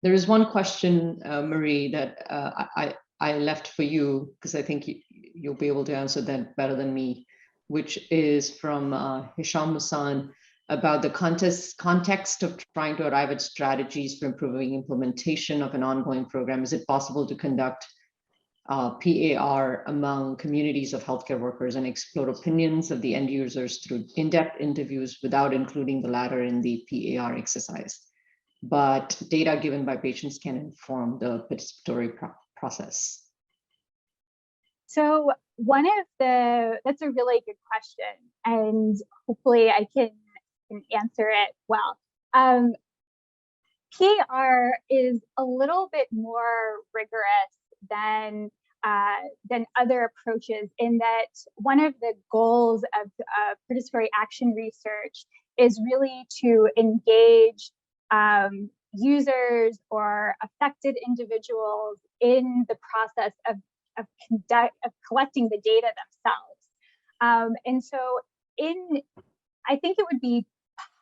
There is one question, Marie, that I left for you, because I think you'll be able to answer that better than me, which is from Hisham Musan about the context of trying to arrive at strategies for improving implementation of an ongoing program. Is it possible to conduct PAR among communities of healthcare workers and explore opinions of the end users through in-depth interviews without including the latter in the PAR exercise? But data given by patients can inform the participatory process. So that's a really good question, and hopefully I can answer it well. PR is a little bit more rigorous than other approaches, in that one of the goals of participatory action research is really to engage users or affected individuals in the process of collecting the data themselves. And so I think it would be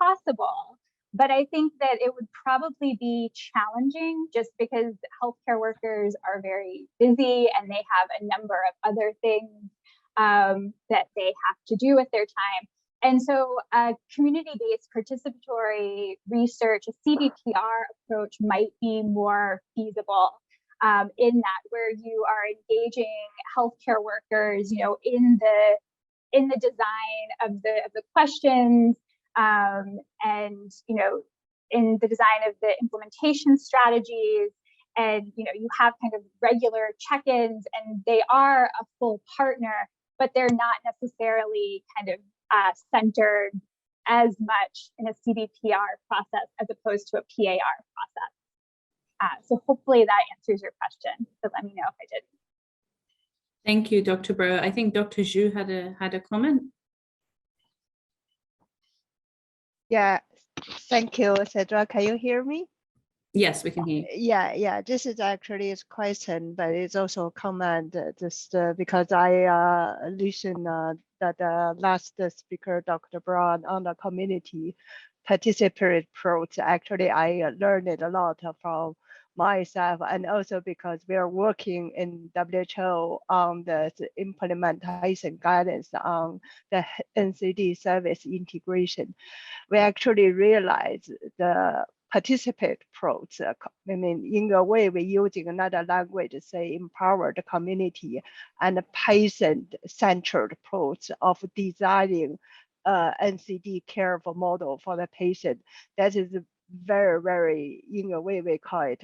possible, but I think that it would probably be challenging, just because healthcare workers are very busy and they have a number of other things that they have to do with their time. And so a community-based participatory research, a CBPR approach, might be more feasible in that, where you are engaging healthcare workers, in the design of the questions, and in the design of the implementation strategies, and you have kind of regular check-ins, and they are a full partner, but they're not necessarily kind of centered as much in a CBPR process as opposed to a PAR process. So hopefully that answers your question, but let me know if I didn't. Thank you, Dr. Bro. I think Dr. Zhu had a comment. Yeah, thank you, Cedra. Can you hear me? Yes, we can hear you. Yeah. This is actually a question, but it's also a comment. Just because I listened that the last speaker, Dr. Brown, on the community participatory approach. Actually, I learned it a lot from myself, and also because we are working in WHO on the implementation guidance on the NCD service integration. We actually realize the participate approach. I mean, in a way, we're using another language, say, empower the community and a patient-centered approach of designing NCD care for model for the patient. That is very, very, in a way, we call it,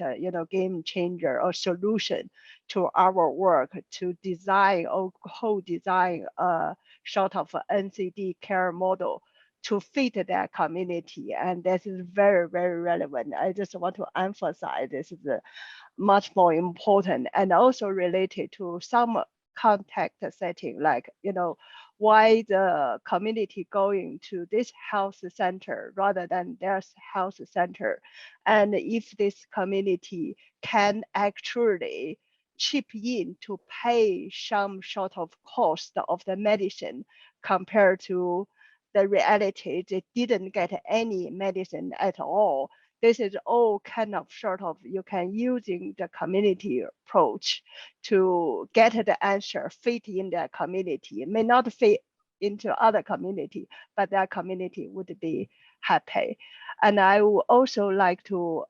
game changer or solution to our work to design or co-design a sort of NCD care model to fit that community. And this is very, very relevant. I just want to emphasize this is much more important, and also related to some contact setting, like, why the community going to this health center rather than their health center. And if this community can actually chip in to pay some sort of cost of the medicine compared to the reality, they didn't get any medicine at all. This is all kind of sort of, you can using the community approach to get the answer fit in the community. It may not fit into other community, but that community would be happy. And I would also like to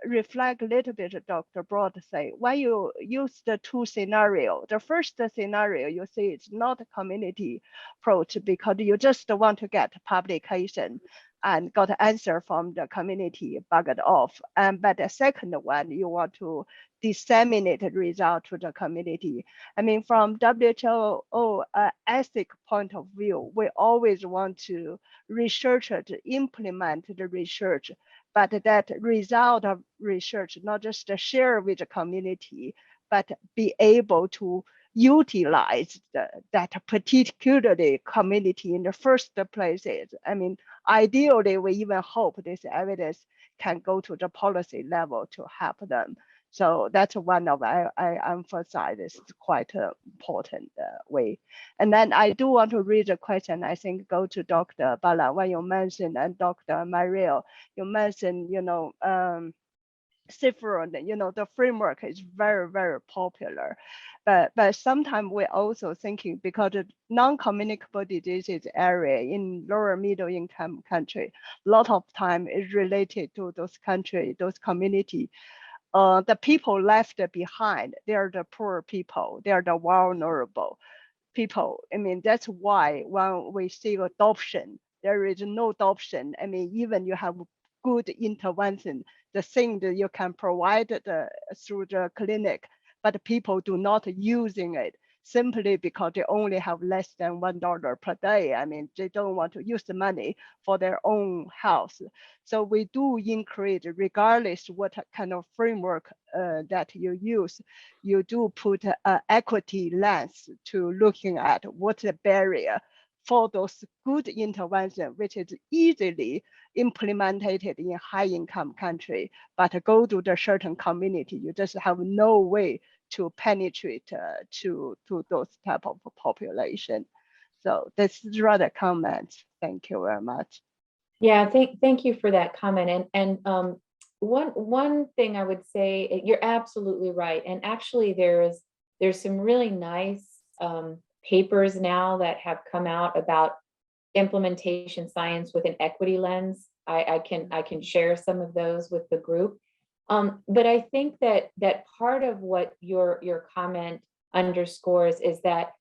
reflect a little bit, Dr. Broad say, when you use the two scenario, the first scenario, you see it's not a community approach because you just want to get publication and got an answer from the community bugged off. But the second one, you want to disseminate the result to the community. I mean, from WHO ethic point of view, we always want to researcher to implement the research, but that result of research, not just share with the community, but be able to utilize that particularly community in the first places. I mean, ideally, we even hope this evidence can go to the policy level to help them. So that's one of I emphasize this is quite an important way. And then I do want to read a question. I think go to Dr. Bala when you mentioned, and Dr. Mariel, you mentioned different, the framework is very, very popular. But sometimes we're also thinking, because the non-communicable diseases area in lower middle income country, a lot of time is related to those country, those community. The people left behind, they're the poor people, they're the vulnerable people. I mean, that's why when we see adoption, there is no adoption. I mean, even you have good intervention, the thing that you can provide through the clinic, but people do not using it simply because they only have less than $1 per day. I mean, they don't want to use the money for their own health. So we do encourage, regardless what kind of framework that you use, you do put equity lens to looking at what's the barrier for those good intervention, which is easily implemented in high income country, but go to the certain community, you just have no way to penetrate to those type of population. So this is rather comment. Thank you very much. Yeah, thank you for that comment. And one thing I would say, you're absolutely right. And actually there's some really nice papers now that have come out about implementation science with an equity lens. I can share some of those with the group. But I think that part of what your comment underscores is that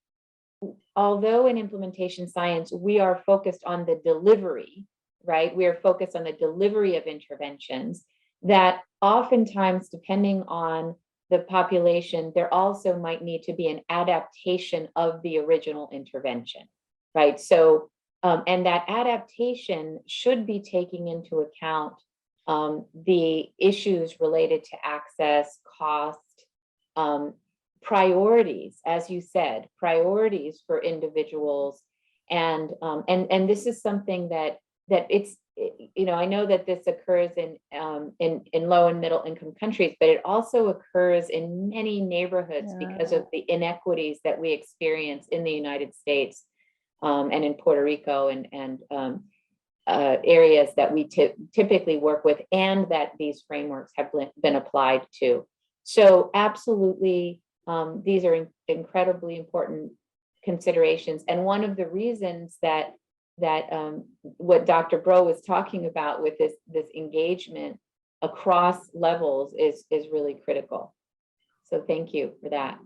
although in implementation science, we are focused on the delivery, right? We are focused on the delivery of interventions, that oftentimes, depending on the population, there also might need to be an adaptation of the original intervention, right? So, and that adaptation should be taking into account the issues related to access, cost, priorities, as you said, priorities for individuals. And this is something that it's, I know that this occurs in low and middle income countries, but it also occurs in many neighborhoods because of the inequities that we experience in the United States and in Puerto Rico and areas that we typically work with, and that these frameworks have been applied to. So absolutely, these are incredibly important considerations. And one of the reasons that what Dr. Bro was talking about with this engagement across levels is really critical. So thank you for that.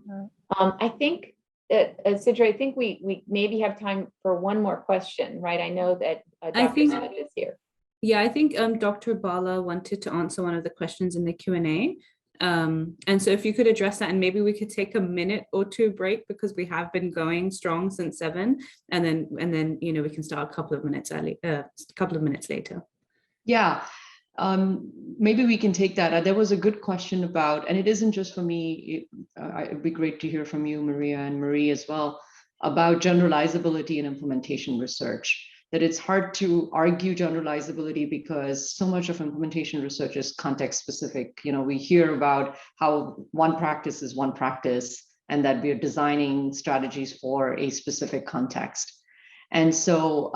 I think, Sidra, I think we maybe have time for one more question, right? I know that Dr. Smith is here. Yeah, I think Dr. Bala wanted to answer one of the questions in the Q&A. And so if you could address that, and maybe we could take a minute or two break, because we have been going strong since 7, and then we can start a couple of minutes later. Yeah, maybe we can take that. There was a good question about, and it isn't just for me, it'd be great to hear from you, Maria, and Marie as well, about generalizability and implementation research. That it's hard to argue generalizability because so much of implementation research is context specific. We hear about how one practice is one practice and that we are designing strategies for a specific context. And so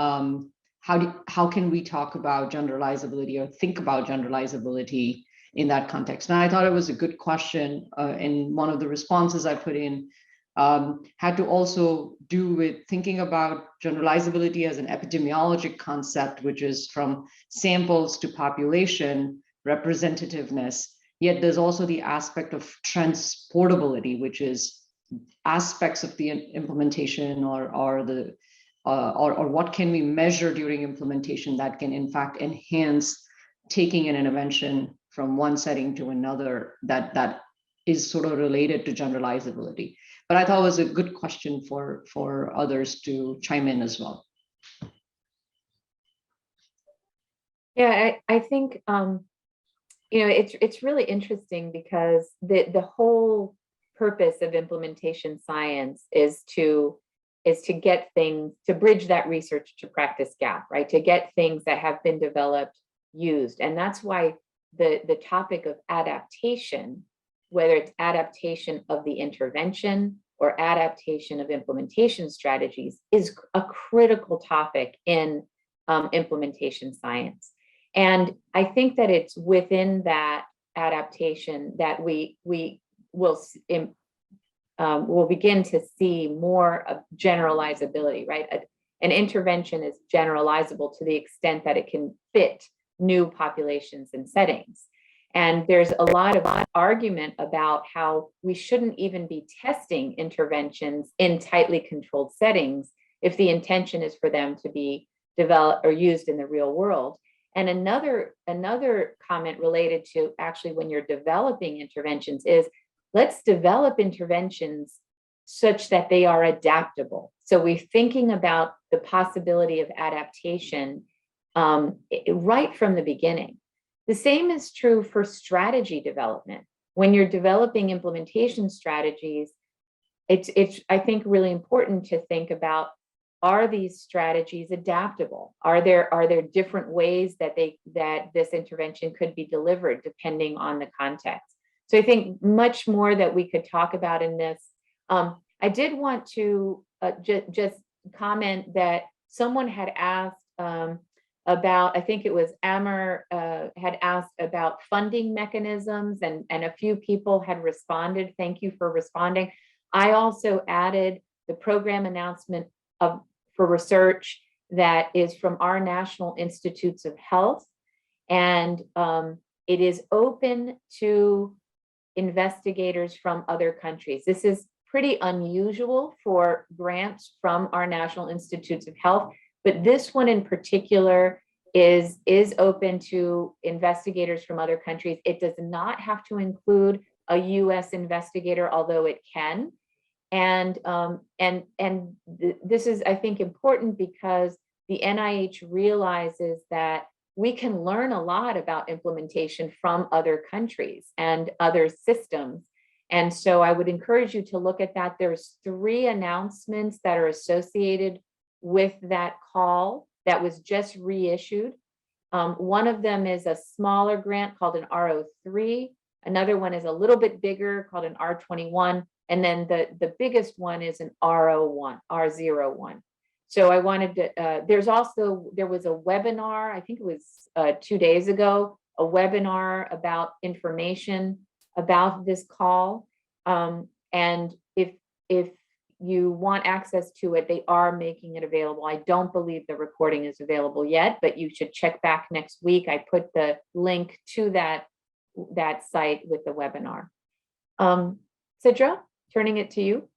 how can we talk about generalizability or think about generalizability in that context? And I thought it was a good question. In one of the responses I put in, had to also do with thinking about generalizability as an epidemiologic concept, which is from samples to population representativeness. Yet there's also the aspect of transportability, which is aspects of the implementation or what can we measure during implementation that can in fact enhance taking an intervention from one setting to another that is sort of related to generalizability. But I thought it was a good question for others to chime in as well. Yeah, I think it's really interesting because the whole purpose of implementation science is to get things, to bridge that research to practice gap, right? To get things that have been developed used. And that's why the topic of adaptation, whether it's adaptation of the intervention or adaptation of implementation strategies, is a critical topic in implementation science. And I think that it's within that adaptation that we will we'll begin to see more of generalizability, right? An intervention is generalizable to the extent that it can fit new populations and settings. And there's a lot of argument about how we shouldn't even be testing interventions in tightly controlled settings if the intention is for them to be developed or used in the real world. And another comment related to actually when you're developing interventions is, let's develop interventions such that they are adaptable. So we're thinking about the possibility of adaptation right from the beginning. The same is true for strategy development. When you're developing implementation strategies, it's I think really important to think about, are these strategies adaptable? Are there different ways that this intervention could be delivered depending on the context? So I think much more that we could talk about in this. I did want to just comment that someone had asked about, I think it was Amr had asked about funding mechanisms, and a few people had responded. Thank you for responding. I also added the program announcement for research that is from our National Institutes of Health, and it is open to investigators from other countries. This is pretty unusual for grants from our National Institutes of Health, but this one in particular is open to investigators from other countries. It does not have to include a US investigator, although it can. And this is, I think, important because the NIH realizes that we can learn a lot about implementation from other countries and other systems. And so I would encourage you to look at that. There's 3 announcements that are associated with that call that was just reissued. One of them is a smaller grant called an R03. Another one is a little bit bigger called an R21. And then the biggest one is an R01. So I wanted to, there was a webinar, I think it was 2 days ago, a webinar about information about this call. And if you want access to it, they are making it available. I don't believe the recording is available yet, but you should check back next week. I put the link to that site with the webinar. Sidra, turning it to you.